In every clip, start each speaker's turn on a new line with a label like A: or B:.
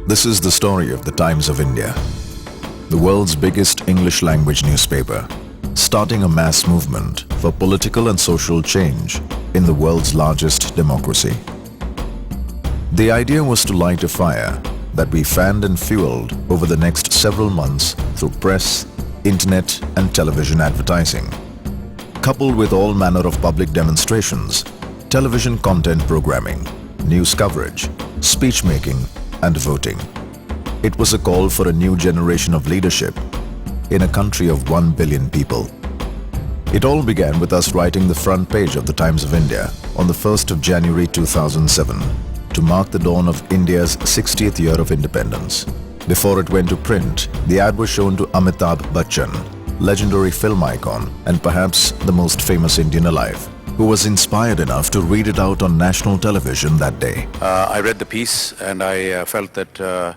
A: This is the story of the Times of India, the world's biggest English language newspaper, starting a mass movement for political and social change in the world's largest democracy. The idea was to light a fire that we fanned and fueled over the next several months through press, internet and television advertising, coupled with all manner of public demonstrations, television content programming, news coverage, speech making and voting. It was a call for a new generation of leadership in a country of 1 billion people. It all began with us writing the front page of the Times of India on the 1st of January 2007 to mark the dawn of India's 60th year of independence. Before it went to print, the ad was shown to Amitabh Bachchan, legendary film icon and perhaps the most famous Indian alive, who was inspired enough to read it out on national television that day.
B: I read the piece and I felt that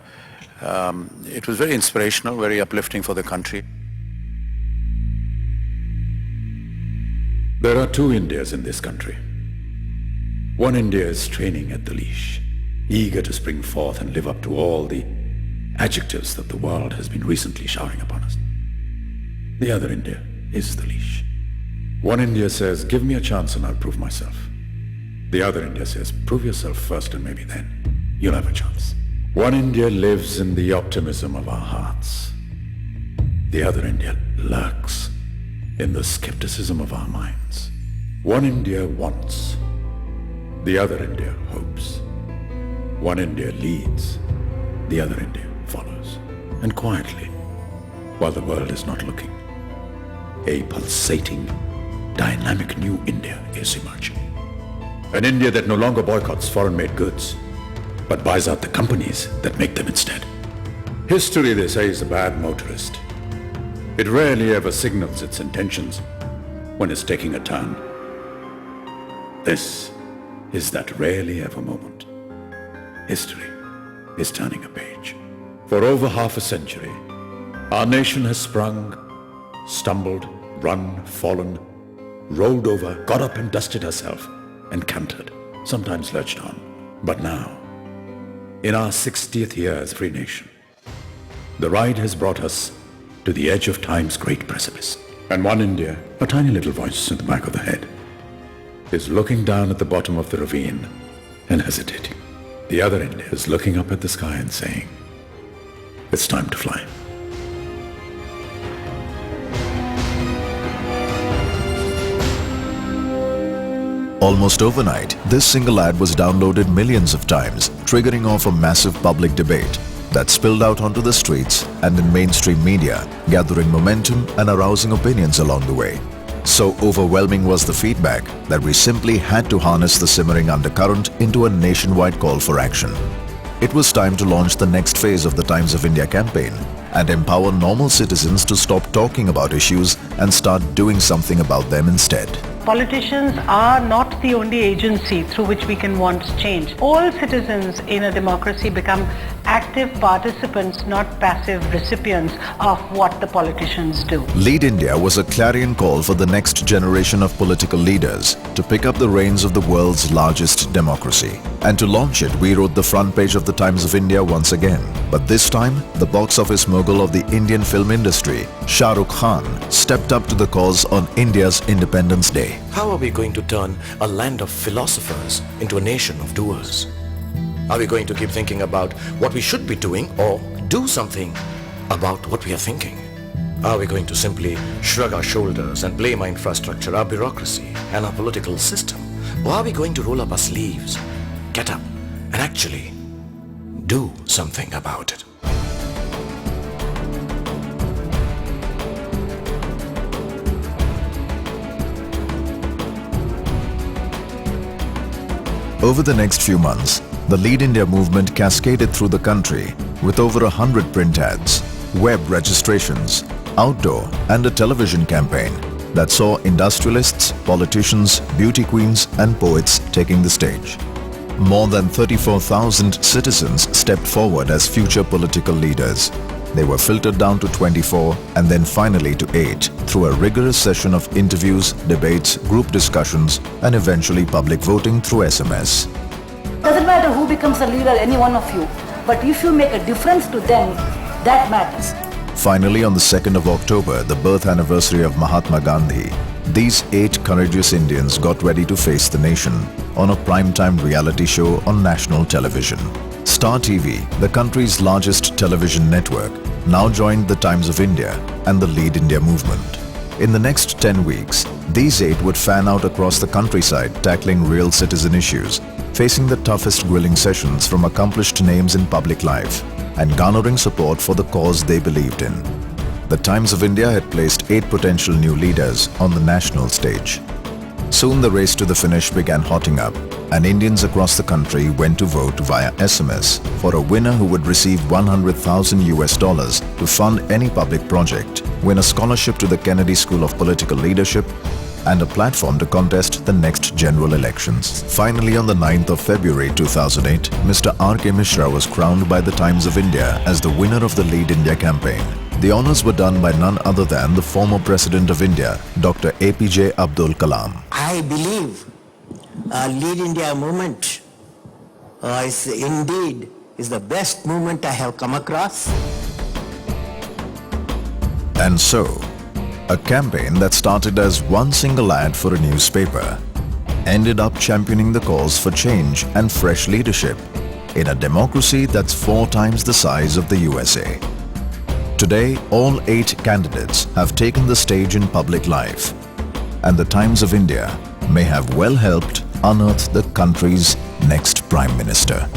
B: it was very inspirational, very uplifting for the country.
C: There are two Indias in this country. One India is training at the leash, eager to spring forth and live up to all the adjectives that the world has been recently showering upon us. The other India is the leash. One India says, give me a chance and I'll prove myself. The other India says, prove yourself first and maybe then you'll have a chance. One India lives in the optimism of our hearts. The other India lurks in the skepticism of our minds. One India wants. The other India hopes. One India leads. The other India follows. And quietly, while the world is not looking, a pulsating, dynamic new India is emerging. An India that no longer boycotts foreign-made goods, but buys out the companies that make them instead. History, they say, is a bad motorist. It rarely ever signals its intentions when it's taking a turn. This is that rarely ever moment. History is turning a page. For over half a century, our nation has sprung, stumbled, run, fallen, rolled over, got up and dusted herself, and cantered, sometimes lurched on. But now, in our 60th year as free nation, the ride has brought us to the edge of time's great precipice. And one India, a tiny little voice in the back of the head, is looking down at the bottom of the ravine and hesitating. The other India is looking up at the sky and saying, it's time to fly.
A: Almost overnight, this single ad was downloaded millions of times, triggering off a massive public debate that spilled out onto the streets and in mainstream media, gathering momentum and arousing opinions along the way. So overwhelming was the feedback that we simply had to harness the simmering undercurrent into a nationwide call for action. It was time to launch the next phase of the Times of India campaign and empower normal citizens to stop talking about issues and start doing something about them instead.
D: Politicians are not the only agency through which we can want change. All citizens in a democracy become active participants, not passive recipients of what the politicians do.
A: Lead India was a clarion call for the next generation of political leaders to pick up the reins of the world's largest democracy. And to launch it, we wrote the front page of the Times of India once again. But this time, the box office mogul of the Indian film industry, Shah Rukh Khan, stepped up to the cause on India's Independence Day.
E: How are we going to turn a land of philosophers into a nation of doers? Are we going to keep thinking about what we should be doing or do something about what we are thinking? Are we going to simply shrug our shoulders and blame our infrastructure, our bureaucracy and our political system? Or are we going to roll up our sleeves, get up and actually do something about it?
A: Over the next few months, the Lead India movement cascaded through the country with over 100 print ads, web registrations, outdoor and a television campaign that saw industrialists, politicians, beauty queens and poets taking the stage. More than 34,000 citizens stepped forward as future political leaders. They were filtered down to 24 and then finally to 8 through a rigorous session of interviews, debates, group discussions and eventually public voting through SMS.
F: Doesn't matter who becomes the leader, any one of you. But if you make a difference to them, that matters.
A: Finally, on the 2nd of October, the birth anniversary of Mahatma Gandhi, these 8 courageous Indians got ready to face the nation on a primetime reality show on national television. Star TV, the country's largest television network, now joined the Times of India and the Lead India movement. In the next 10 weeks, these 8 would fan out across the countryside tackling real citizen issues, facing the toughest grilling sessions from accomplished names in public life, and garnering support for the cause they believed in. The Times of India had placed 8 potential new leaders on the national stage. Soon the race to the finish began hotting up, and Indians across the country went to vote via SMS for a winner who would receive $100,000 to fund any public project, win a scholarship to the Kennedy School of Political Leadership, and a platform to contest the next general elections. Finally, on the 9th of February 2008, Mr. R.K. Mishra was crowned by the Times of India as the winner of the Lead India campaign. The honours were done by none other than the former President of India, Dr. APJ Abdul Kalam.
G: I believe Lead India movement is the best movement I have come across.
A: And so, a campaign that started as one single ad for a newspaper ended up championing the cause for change and fresh leadership in a democracy that's 4 times the size of the USA. Today, all 8 candidates have taken the stage in public life, and the Times of India may have well helped unearth the country's next Prime Minister.